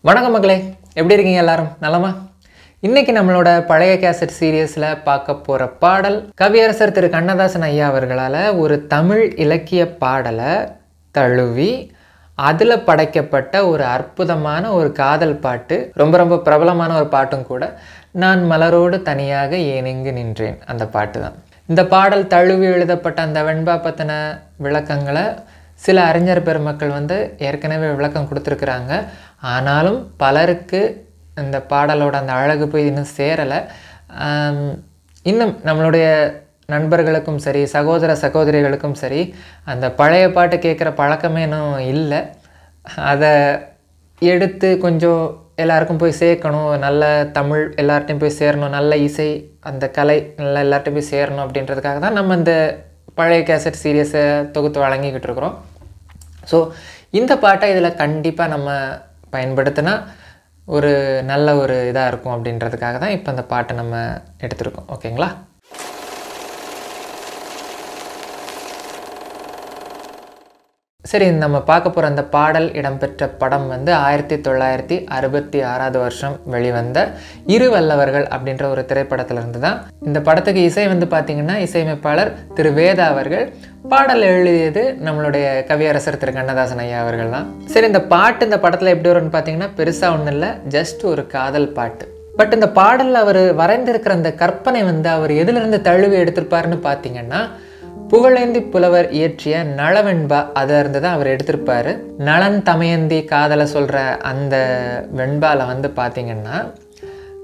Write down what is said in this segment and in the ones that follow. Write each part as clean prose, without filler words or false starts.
வணக்கம் மக்களே, எப்படி இருக்கீங்க? எல்லாரும் நலமா? இன்னைக்கு நம்மளோட பழைய கேசட் சீரியஸில் பார்க்க போகிற பாடல் கவியரசர் திரு கண்ணதாசன் ஐயா அவர்களால் ஒரு தமிழ் இலக்கிய பாடலை தழுவி அதில் படைக்கப்பட்ட ஒரு அற்புதமான ஒரு காதல் பாட்டு. ரொம்ப ரொம்ப பிரபலமான ஒரு பாட்டும் கூட. நான் மலரோடு தனியாக ஏனிங்கு நின்றேன், அந்த பாட்டு தான். இந்த பாடல் தழுவி எழுதப்பட்ட அந்த வெண்பா பற்றின விளக்கங்களை சில அறிஞர் பெருமக்கள் ஏற்கனவே விளக்கம் கொடுத்துருக்குறாங்க. ஆனாலும் பலருக்கு இந்த பாடலோட அந்த அழகு போய் இன்னும் சேரலை. இன்னும் நம்மளுடைய நண்பர்களுக்கும் சரி, சகோதர சகோதரிகளுக்கும் சரி, அந்த பழைய பாட்டு கேட்குற பழக்கமே இன்னும் இல்லை. அதை எடுத்து கொஞ்சம் எல்லாருக்கும் போய் சேர்க்கணும், நல்ல தமிழ் எல்லார்ட்டையும் போய் சேரணும், நல்ல இசை அந்த கலை நல்லா எல்லார்ட்டையும் போய் சேரணும் அப்படின்றதுக்காக தான் நம்ம இந்த பழைய கேசட் சீரியஸை தொகுத்து வழங்கிக்கிட்டு இருக்கிறோம். ஸோ இந்த பாட்டை இதில் கண்டிப்பாக நம்ம பயன்படுத்தினா ஒரு நல்ல ஒரு இதாக இருக்கும் அப்படின்றதுக்காக தான் இப்போ அந்த பாட்டை நம்ம எடுத்திருக்கோம். ஓகேங்களா? சரி, நம்ம பார்க்க போகிற அந்த பாடல் இடம்பெற்ற படம் 1966 வருஷம் வெளிவந்த இரு வல்லவர்கள் அப்படின்ற ஒரு திரைப்படத்திலிருந்து தான். இந்த படத்துக்கு இசை பார்த்திங்கன்னா இசையமைப்பாளர் திரு வேதா அவர்கள். பாடல் எழுதியது நம்மளுடைய கவியரசர் திரு கண்ணதாசன் ஐயா அவர்கள் தான். சரி, இந்த பாட்டு இந்த படத்தில் எப்படி வரும்னு பார்த்தீங்கன்னா பெருசாக ஒன்றும் இல்லை, ஜஸ்ட் ஒரு காதல் பாட்டு. பட் இந்த பாடலில் அவர் வரைந்திருக்கிற அந்த கற்பனை அவர் எதிலிருந்து தழுவி எடுத்திருப்பாருன்னு பார்த்தீங்கன்னா புகழேந்தி புலவர் இயற்றிய நளவெண்பா அதிலிருந்து தான் அவர் எடுத்திருப்பார். நளன் தமயந்தி காதலை சொல்கிற அந்த வெண்பாவில் பார்த்தீங்கன்னா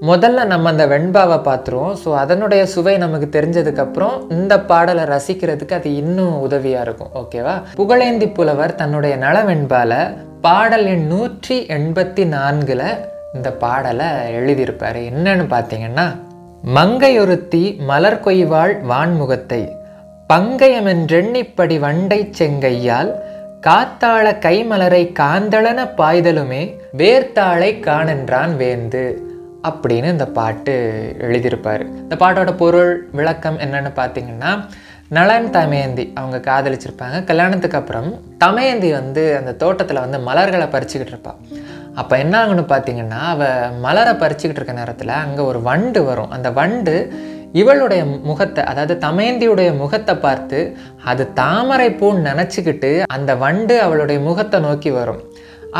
முதல்ல நம்ம அந்த வெண்பாவை பார்த்துருவோம். ஸோ அதனுடைய சுவை நமக்கு தெரிஞ்சதுக்கப்புறம் இந்த பாடலை ரசிக்கிறதுக்கு அது இன்னும் உதவியாக இருக்கும். ஓகேவா? புகழேந்தி புலவர் தன்னுடைய நளவெண்பாவில் பாடல் எண் 184 இந்த பாடலை எழுதியிருப்பார். என்னன்னு பார்த்தீங்கன்னா, மங்கையொருத்தி மலர் கொய்வாள் வான்முகத்தை பங்கயமென்றெண்ணிப்படி வண்டை செங்கையால் காத்தாள கைமலரை காந்தளன பாய்தலுமே வேர்த்தாளை காணென்றான் வேந்து அப்படின்னு இந்த பாட்டு எழுதியிருப்பார். இந்த பாட்டோட பொருள் விளக்கம் என்னன்னு பார்த்தீங்கன்னா, நளன் தமயந்தி அவங்க காதலிச்சிருப்பாங்க. கல்யாணத்துக்கு அப்புறம் தமயந்தி அந்த தோட்டத்தில் மலர்களை பறிச்சுக்கிட்டு இருப்பாள். அப்போ என்ன ஆகுன்னு பார்த்தீங்கன்னா, அவள் மலரை பறிச்சுக்கிட்டு இருக்க நேரத்தில் அங்கே ஒரு வண்டு வரும். அந்த வண்டு இவளுடைய முகத்தை, அதாவது தமயந்தியுடைய முகத்தை பார்த்து அது தாமரை பூன்னு நினச்சிக்கிட்டு அந்த வண்டு அவளுடைய முகத்தை நோக்கி வரும்.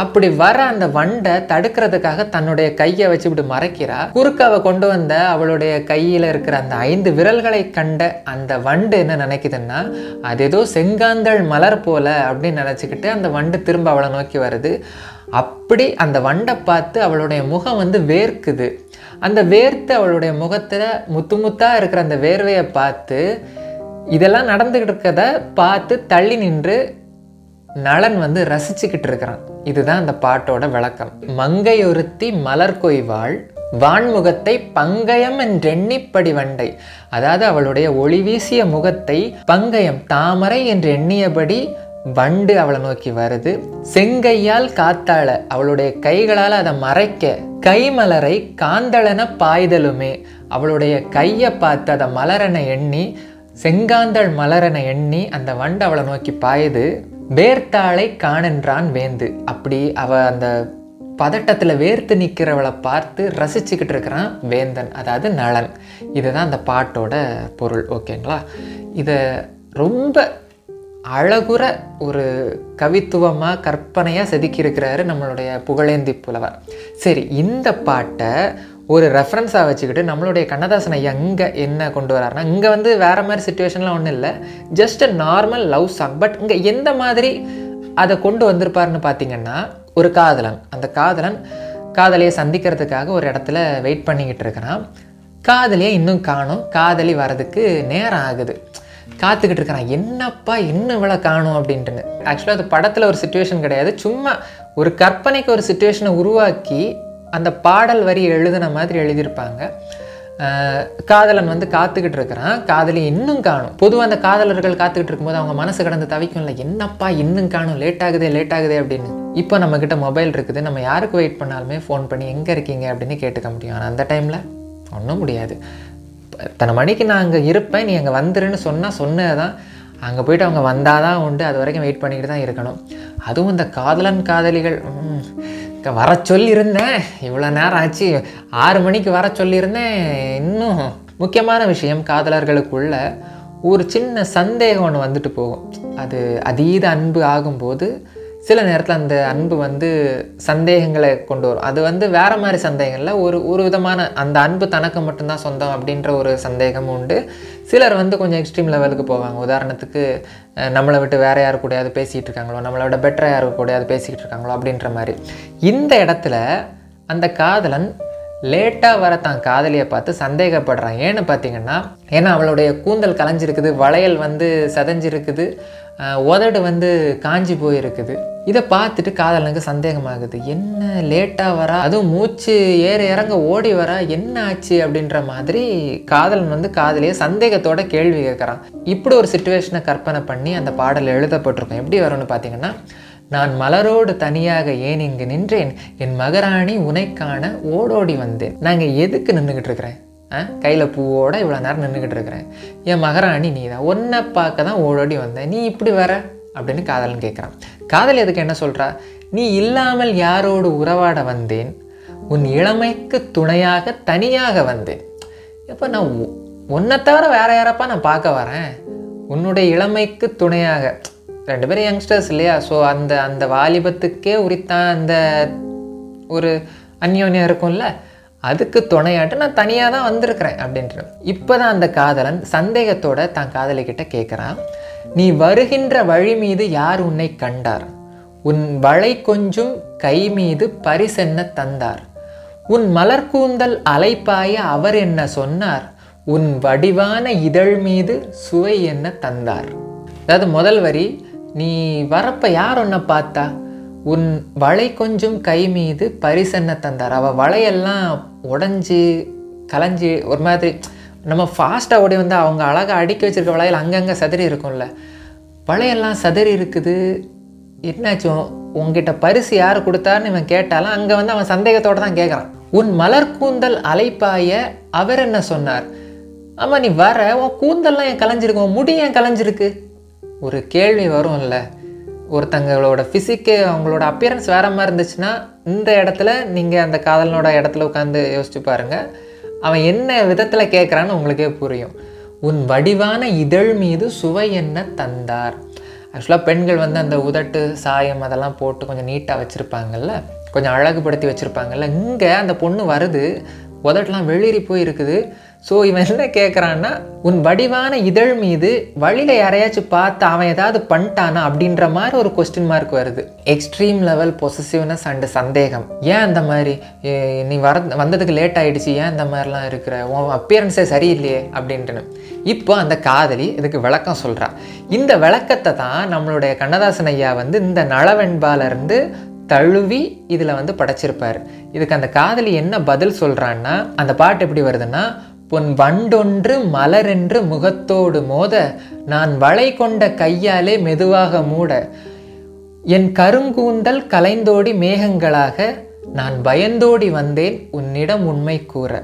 அப்படி வர அந்த வண்டை தடுக்கிறதுக்காக தன்னுடைய கையை வச்சு இப்படி மறைக்கிறா. குறுக்க அவ கொண்டு வந்த அவளுடைய கையில் இருக்கிற அந்த 5 விரல்களை கண்ட அந்த வண்டு என்ன நினைக்குதுன்னா, அது ஏதோ செங்காந்தள் மலர் போல அப்படின்னு நினச்சிக்கிட்டு அந்த வண்டு திரும்ப அவளை நோக்கி வருது. அப்படி அந்த வண்டை பார்த்து அவளுடைய முகம் வேர்க்குது. அந்த வேர்த்து அவளுடைய முகத்தில் முத்து முத்தாக இருக்கிற அந்த வேர்வையை பார்த்து இதெல்லாம் நடந்துக்கிட்டு இருக்கிறத பார்த்து தள்ளி நின்று நளன் ரசிச்சுக்கிட்டு இருக்கிறான். இதுதான் அந்த பாட்டோட விளக்கம். மங்கையொருத்தி மலர் கொய்வாள் வான்முகத்தை பங்கயம் என்றெண்ணிப்படி வண்டை, அதாவது அவளுடைய ஒளி வீசிய முகத்தை பங்கயம் தாமரை என்று எண்ணியபடி வண்டு அவளை நோக்கி வருது. செங்கையால் காத்தாள, அவளுடைய கைகளால் அதை மறைக்க, கைமலரை காந்தளன பாய்தலுமே, அவளுடைய கையை பார்த்து அதை மலரென எண்ணி, செங்காந்தள் மலரென எண்ணி அந்த வண்டு அவளை நோக்கி பாயுது. வேர்த்தாளை காணென்றான் வேந்து, அப்படி அவ அந்த பதட்டத்தில் வேர்த்து நிற்கிறவளை பார்த்து ரசிச்சுக்கிட்டு இருக்கிறான் வேந்தன், அதாவது நளன். இதுதான் அந்த பாட்டோட பொருள். ஓகேங்களா? இதை ரொம்ப அழகுற ஒரு கவித்துவமாக கற்பனையாக செதுக்கியிருக்கிறாரு நம்மளுடைய புகழேந்தி புலவர். சரி, இந்த பாட்டை ஒரு ரெஃபரன்ஸாக வச்சுக்கிட்டு நம்மளுடைய கண்ணதாசன் ஐயா இங்கே என்ன கொண்டு வராருன்னா, இங்கே வேறு மாதிரி சுச்சுவேஷன்லாம் ஒன்றும் இல்லை, just a normal love song. But இங்கே எந்த மாதிரி அதை கொண்டு வந்திருப்பாருன்னு பார்த்தீங்கன்னா, ஒரு காதலன், அந்த காதலன் காதலியை சந்திக்கிறதுக்காக ஒரு இடத்துல வெயிட் பண்ணிக்கிட்டு இருக்கிறான். காதலியை இன்னும் காணும், காதலி வர்றதுக்கு நேரம் ஆகுது. காத்துக்கிட்டு இருக்கிறான், என்னப்பா இன்னும் இவ்வளோ காணும் அப்படின்ட்டுன்னு. ஆக்சுவலாக அது படத்தில் ஒரு சுச்சுவேஷன் கிடையாது, சும்மா ஒரு கற்பனைக்கு ஒரு சுச்சுவேஷனை உருவாக்கி அந்த பாடல் வரி எழுதின மாதிரி எழுதியிருப்பாங்க. காதலன் காத்துக்கிட்டு இருக்கிறான், காதலி இன்னும் காணும். பொதுவாக அந்த காதலர்கள் காத்துக்கிட்டு இருக்கும்போது அவங்க மனசு கடந்து தவிக்கும்ல, என்னப்பா இன்னும் காணும், லேட் ஆகுதே அப்படின்னு. இப்போ நம்மக்கிட்ட மொபைல் இருக்குது, நம்ம யாருக்கு வெயிட் பண்ணாலுமே ஃபோன் பண்ணி எங்கே இருக்கீங்க அப்படின்னு கேட்டுக்க முடியும். ஆனால் அந்த டைமில் ஒன்றும் முடியாது. இத்தனை மணிக்கு நான் அங்கே இருப்பேன், நீ அங்கே வந்துருன்னு சொன்னதான். அங்கே போய்ட்டு அவங்க வந்தால் தான் உண்டு, அது வரைக்கும் வெயிட் பண்ணிக்கிட்டு தான் இருக்கணும். அதுவும் இந்த காதலன் காதலிகள் வர சொல்லியிருந்தேன், இவ்வளோ நேரம் ஆச்சு, 6 மணிக்கு வர சொல்லியிருந்தேன். இன்னும் முக்கியமான விஷயம், காதலர்களுக்குள்ள ஒரு சின்ன சந்தேகம் ஒன்று வந்துட்டு போகும். அது அதீத அன்பு ஆகும்போது சில நேரத்தில் அந்த அன்பு வந்து சந்தேகங்களை கொண்டு வரும். அது வந்து வேறு மாதிரி சந்தேகங்களில் ஒரு விதமான அந்த அன்பு தனக்கு மட்டும்தான் சொந்தம் அப்படின்ற ஒரு சந்தேகமும் உண்டு. சிலர் வந்து கொஞ்சம் எக்ஸ்ட்ரீம் லெவலுக்கு போவாங்க. உதாரணத்துக்கு நம்மளை விட்டு வேறு யாரு கூடயாவது பேசிகிட்டு இருக்காங்களோ, நம்மளை விட பெட்டராக யாரு கூடயாவது பேசிக்கிட்டு இருக்காங்களோ அப்படின்ற மாதிரி. இந்த இடத்துல அந்த காதலன் லேட்டாக வர தான் காதலியை பார்த்து சந்தேகப்படுறான். ஏன்னு பார்த்தீங்கன்னா, ஏன்னா அவளுடைய கூந்தல் கலைஞ்சிருக்குது, வளையல் வந்து சதைஞ்சிருக்குது, உதடு வந்து காஞ்சி போயிருக்குது. இதை பார்த்துட்டு காதலனுக்கு சந்தேகமாகுது. என்ன லேட்டாக வரா, அதுவும் மூச்சு ஏற இறங்க ஓடி வரா, என்ன ஆச்சு அப்படின்ற மாதிரி காதலன் வந்து காதலியை சந்தேகத்தோட கேள்வி கேட்குறான். இப்படி ஒரு சிச்சுவேஷனை கற்பனை பண்ணி அந்த பாடல் எழுதப்பட்டிருக்கும். எப்படி வரும்னு பார்த்தீங்கன்னா, நான் மலரோடு தனியாக ஏன் இங்கு நின்றேன், என் மகராணி உனைக்காண ஓடோடி வந்தேன். நாங்கள் எதுக்கு நின்றுக்கிட்டு இருக்கிறேன், கையில் பூவோட இவ்வளோ நேரம் நின்றுக்கிட்டு இருக்கிறேன், என் மகராணி நீ தான், ஒன்றை பார்க்க தான் ஓடோடி வந்தேன், நீ இப்படி வர அப்படின்னு காதலன் கேட்குறான். காதல் எதுக்கு என்ன சொல்கிறா, நீ இல்லாமல் யாரோடு உறவாட வந்தேன், உன் இளமைக்கு துணையாக தனியாக வந்தேன். இப்போ நான் உன்னை தவிர வேற யாரப்பா நான் பார்க்க வரேன், உன்னுடைய இளமைக்கு துணையாக. 2 பேரும் யங்ஸ்டர்ஸ் இல்லையா, ஸோ அந்த வாலிபத்துக்கே உரித்தான் அந்த ஒரு அந்யோன்யம் இருக்கும்ல, அதுக்கு துணையாட்டு நான் தனியாக தான் வந்திருக்கிறேன் அப்படின்ற. இப்போ தான் அந்த காதலன் சந்தேகத்தோட தான் காதலிக்கிட்ட கேட்குறான், நீ வருகின்ற வழி மீது யார் உன்னை கண்டார், உன் வளை கொஞ்சும் கை மீது பரிசென்ன தந்தார், உன் மலர்கூந்தல் அலைப்பாய அவர் என்ன சொன்னார், உன் வடிவான இதழ் மீது சுவை என்ன தந்தார். அதாவது முதல் வரி, நீ வரப்ப யார் ஒன்றை பார்த்தா, உன் வளை கொஞ்சம் கை மீது பரிசென்ன தந்தார். அவள் வளையெல்லாம் உடஞ்சி கலைஞ்சி ஒரு மாதிரி, நம்ம ஃபாஸ்ட்டாக ஓடி வந்து அவங்க அழகாக அடுக்கி வச்சுருக்க வளையல் அங்கங்கே சதறி இருக்கும்ல, வளையெல்லாம் சதறி இருக்குது, என்னாச்சும் உங்ககிட்ட பரிசு யார் கொடுத்தாருன்னு இவன் கேட்டாலும் அங்கே வந்து அவன் சந்தேகத்தோடு தான் கேட்குறான். உன் மலர் கூந்தல் அலைப்பாய அவர் என்ன சொன்னார், ஆமாம் நீ வர, உன் கூந்தல்லாம் ஏன் கலைஞ்சிருக்கு, உன் முடி ஏன் கலைஞ்சிருக்கு. ஒரு கேள்வி வரும்ல, ஒருத்தங்களோட ஃபிசிக்கு அவங்களோட அப்பியரன்ஸ் வேற மாதிரி இருந்துச்சுன்னா இந்த இடத்துல நீங்கள் அந்த காதலனோட இடத்துல உட்காந்து யோசிச்சு பாருங்கள், அவன் என்ன விதத்தில் கேட்குறான்னு உங்களுக்கே புரியும். உன் வடிவான இதழ் மீது சுவை என்ன தந்தார். ஆக்சுவலாக பெண்கள் வந்து அந்த உதட்டு சாயம் அதெல்லாம் போட்டு கொஞ்சம் நீட்டாக வச்சுருப்பாங்கல்ல, கொஞ்சம் அழகுபடுத்தி வச்சுருப்பாங்கல்ல. இங்கே அந்த பொண்ணு வருது, உதட்டெலாம் வெளிரி போய் இருக்குது. ஸோ இவன் என்ன கேட்குறான்னா, உன் வடிவான இதழ் மீது வழியில் யாரையாச்சும் பார்த்து அவன் ஏதாவது பண்ணிட்டானா அப்படின்ற மாதிரி ஒரு கொஸ்டின் மார்க் வருது. எக்ஸ்ட்ரீம் லெவல் பொசசிவ்னஸ் அண்டு சந்தேகம். ஏன் அந்த மாதிரி, நீ வந்ததுக்கு லேட் ஆகிடுச்சு, ஏன் இந்த மாதிரிலாம் இருக்கிற, உன் அப்பியரன்ஸே சரியில்லையே அப்படின்ட்டுன்னு. இப்போ அந்த காதலி இதுக்கு விளக்கம் சொல்கிறா. இந்த விளக்கத்தை தான் நம்மளுடைய கண்ணதாசன் ஐயா வந்து இந்த நளவெண்பாலிருந்து தழுவி இதில் வந்து படைச்சிருப்பார். இதுக்கு அந்த காதலி என்ன பதில் சொல்கிறான்னா, அந்த பாட்டு எப்படி வருதுன்னா, பொன் வண்டொன்று மலரென்று முகத்தோடு மோத, நான் வளை கொண்ட கையாலே மெதுவாக மூட, என் கருங்கூந்தல் கலைந்தோடி மேகங்களாக, நான் பயந்தோடி வந்தேன் உன்னிடம் உண்மை கூற.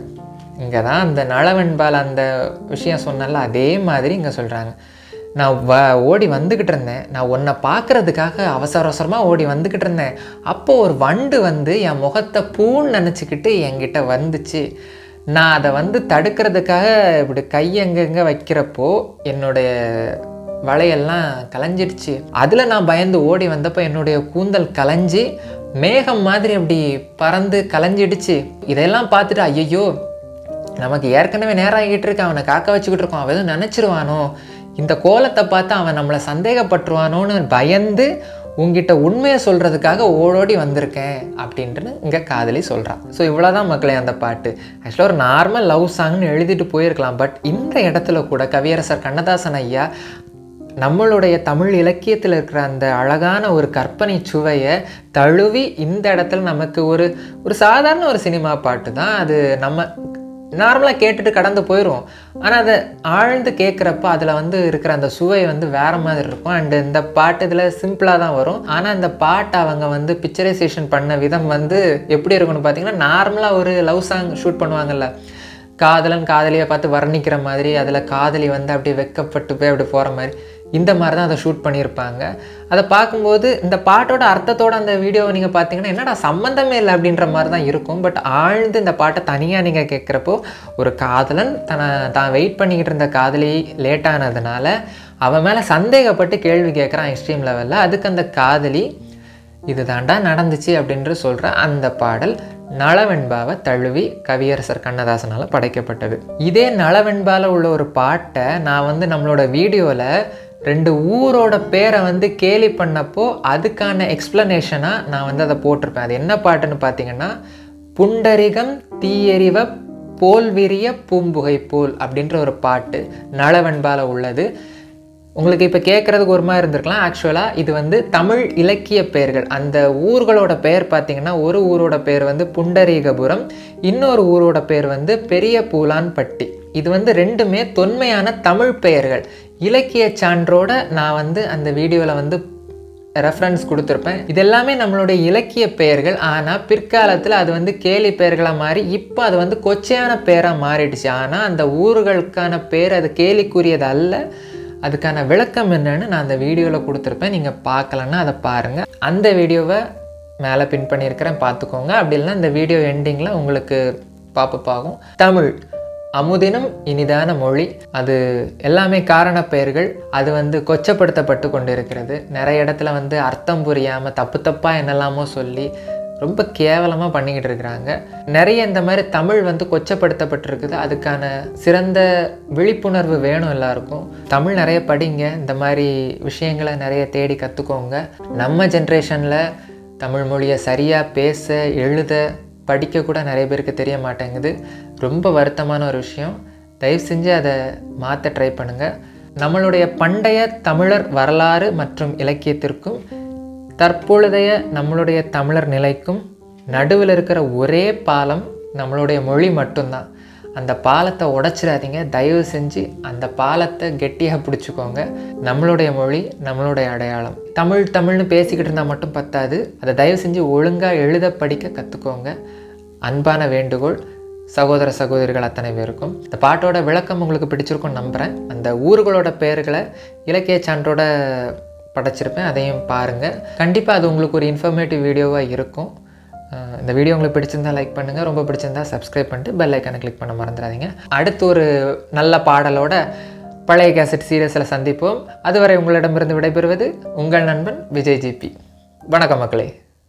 இங்கே தான் அந்த நளவெண்பால் அந்த விஷயம் சொன்னால அதே மாதிரி இங்கே சொல்கிறாங்க. நான் ஓடி வந்துக்கிட்டு இருந்தேன், நான் உன்னை பார்க்குறதுக்காக அவசர அவசரமாக ஓடி வந்துக்கிட்டு இருந்தேன். அப்போது ஒரு வண்டு வந்து என் முகத்தை பூன்னு நினச்சிக்கிட்டு என்கிட்ட வந்துச்சு. நான் அதை வந்து தடுக்கிறதுக்காக இப்படி கையெங்கெங்கே வைக்கிறப்போ என்னுடைய வளையெல்லாம் கலைஞ்சிடுச்சு. அதில் நான் பயந்து ஓடி வந்தப்போ என்னுடைய கூந்தல் கலைஞ்சி மேகம் மாதிரி அப்படி பறந்து கலைஞ்சிடுச்சு. இதெல்லாம் பார்த்துட்டு ஐயோ நமக்கு ஏற்கனவே நேரம் ஆகிட்டு இருக்கு, அவனை காக்க வச்சுக்கிட்டு இருக்கோம், அவன் எதுவும் நினச்சிருவானோ, இந்த கோலத்தை பார்த்து அவன் நம்மளை சந்தேகப்பட்டுருவானோன்னு பயந்து உங்ககிட்ட உண்மையை சொல்கிறதுக்காக ஓடோடி வந்திருக்கேன் அப்படின்ட்டு இங்கே காதலி சொல்கிறான். ஸோ இவ்வளோதான் மக்களே அந்த பாட்டு. ஆக்சுவலாக ஒரு நார்மல் லவ் சாங்னு எழுதிட்டு போயிருக்கலாம். பட் இந்த இடத்துல கூட கவியரசர் கண்ணதாசன் ஐயா நம்மளுடைய தமிழ் இலக்கியத்தில் இருக்கிற அந்த அழகான ஒரு கற்பனை சுவையை தழுவி இந்த இடத்துல நமக்கு ஒரு சாதாரண ஒரு சினிமா பாட்டு தான் அது. நம்ம நார்மலாக கேட்டுட்டு கடந்து போயிடும். ஆனால் அதை ஆழ்ந்து கேட்குறப்ப அதில் வந்து இருக்கிற அந்த சுவை வந்து வேறு மாதிரி இருக்கும். அண்டு இந்த பாட்டு இதில் சிம்பிளாக தான் வரும். ஆனால் இந்த பாட்டை அவங்க வந்து பிக்சரைசேஷன் பண்ண விதம் வந்து எப்படி இருக்குன்னு பார்த்தீங்கன்னா, நார்மலாக ஒரு லவ் சாங் ஷூட் பண்ணுவாங்கல்ல, காதலன் காதலியை பார்த்து வர்ணிக்கிற மாதிரி, அதில் காதலி வந்து அப்படியே வெக்கப்பட்டு போய் அப்படி போகிற மாதிரி இந்த மாதிரி தான் அதை ஷூட் பண்ணியிருப்பாங்க. அதை பார்க்கும்போது இந்த பாட்டோட அர்த்தத்தோட அந்த வீடியோவை நீங்கள் பார்த்தீங்கன்னா என்னடா சம்மந்தமே இல்லை அப்படின்ற மாதிரி தான் இருக்கும். பட் ஆழ்ந்து இந்த பாட்டை தனியாக நீங்கள் கேட்குறப்போ ஒரு காதலன் தான் வெயிட் பண்ணிக்கிட்டு இருந்த காதலி லேட் ஆனதுனால அவன் மேலே சந்தேகப்பட்டு கேள்வி கேட்குறான் எக்ஸ்ட்ரீம் லெவலில். அதுக்கு அந்த காதலி இது தாண்டா நடந்துச்சு அப்படின்ற சொல்கிற அந்த பாடல் நளவெண்பாவை தழுவி கவியரசர் கண்ணதாசனால் படைக்கப்பட்டது. இதே நளவெண்பாவில் உள்ள ஒரு பாட்டை நான் நம்மளோட வீடியோவில் 2 ஊரோட பேரை கேலி பண்ணப்போ அதுக்கான எக்ஸ்ப்ளனேஷனாக நான் அதை போட்டிருப்பேன். அது என்ன பாட்டுன்னு பார்த்தீங்கன்னா, புண்டரிகம் தீயெறிவ போல் விரிய பூம்புகை போல் அப்படின்ற ஒரு பாட்டு நளவெண்பாவில் உள்ளது. உங்களுக்கு இப்போ கேட்குறதுக்கு ஒரு மாதிரி இருந்திருக்கலாம். ஆக்சுவலாக இது தமிழ் இலக்கிய பெயர்கள். அந்த ஊர்களோட பெயர் பார்த்திங்கன்னா, ஒரு ஊரோட பேர் புண்டரீகபுரம், இன்னொரு ஊரோட பேர் பெரிய பூலான்பட்டி. இது ரெண்டுமே தொன்மையான தமிழ் பெயர்கள். இலக்கிய சான்றோட நான் அந்த வீடியோவில் ரெஃபரன்ஸ் கொடுத்துருப்பேன். இது எல்லாமே நம்மளுடைய இலக்கிய பெயர்கள். ஆனால் பிற்காலத்தில் அது கேலி பெயர்களாக மாறி இப்போ அது கொச்சையான பெயராக மாறிடுச்சு. ஆனால் அந்த ஊர்களுக்கான பேர் அது கேலிக்குரியது அல்ல. அதுக்கான விளக்கம் என்னன்னு நான் அந்த வீடியோவில் கொடுத்துருப்பேன். நீங்கள் பார்க்கலன்னா அதை பாருங்கள். அந்த வீடியோவை மேலே பின் பண்ணியிருக்கிறேன், பார்த்துக்கோங்க. அப்படி இல்லைன்னா இந்த வீடியோ எண்டிங்கில் உங்களுக்கு பாப்பப் ஆகும். தமிழ் அமுதினும் இனிதான மொழி. அது எல்லாமே காரண பெயர்கள். அது கொச்சப்படுத்தப்பட்டு கொண்டு இருக்கிறது. நிறைய இடத்துல அர்த்தம் புரியாமல் தப்பாக என்னெல்லாமோ சொல்லி ரொம்ப கேவலமாக பண்ணிக்கிட்டு இருக்கிறாங்க. நிறைய இந்த மாதிரி தமிழ் கொச்சப்படுத்தப்பட்டிருக்குது. அதுக்கான சிறந்த விழிப்புணர்வு வேணும் எல்லாருக்கும். தமிழ் நிறைய படிங்க, இந்த மாதிரி விஷயங்களை நிறைய தேடி கற்றுக்கோங்க. நம்ம ஜென்ரேஷனில் தமிழ் மொழியை சரியாக பேச எழுத படிக்க கூட நிறைய பேருக்கு தெரிய மாட்டேங்குது. ரொம்ப வருத்தமான ஒரு விஷயம். தயவு செஞ்சு அதை மாற்ற ட்ரை பண்ணுங்கள். நம்மளுடைய பண்டைய தமிழர் வரலாறு மற்றும் இலக்கியத்திற்கும் தற்பொழுதைய நம்மளுடைய தமிழர் நிலைக்கும் நடுவில் இருக்கிற ஒரே பாலம் நம்மளுடைய மொழி மட்டும்தான். அந்த பாலத்தை உடைச்சிடாதீங்க தயவு செஞ்சு. அந்த பாலத்தை கெட்டியாக பிடிச்சிக்கோங்க. நம்மளுடைய மொழி நம்மளுடைய அடையாளம். தமிழ்னு பேசிக்கிட்டு இருந்தால் மட்டும் பத்தாது. அதை தயவு செஞ்சு ஒழுங்காக எழுத படிக்க கற்றுக்கோங்க. அன்பான வேண்டுகோள் சகோதர சகோதரிகள் அத்தனை பேருக்கும். இந்த பாட்டோட விளக்கம் உங்களுக்கு பிடிச்சிருக்கும்னு நம்புகிறேன். அந்த ஊர்களோட பெயர்களை இலக்கிய சான்றோட படைச்சிருப்பேன், அதையும் பாருங்கள். கண்டிப்பாக அது உங்களுக்கு ஒரு இன்ஃபர்மேட்டிவ் வீடியோவாக இருக்கும். இந்த வீடியோ உங்களுக்கு பிடிச்சிருந்தால் லைக் பண்ணுங்கள், ரொம்ப பிடிச்சிருந்தால் சப்ஸ்கிரைப் பண்ணிட்டு பெல் ஐக்கானை கிளிக் பண்ண மறந்துடாதீங்க. அடுத்து ஒரு நல்ல பாடலோட பழைய கேசட் சீரியஸில் சந்திப்போம். அதுவரை உங்களிடமிருந்து விடைபெறுவது உங்கள் நண்பன் விஜய் ஜிபி. வணக்கம் மக்களே.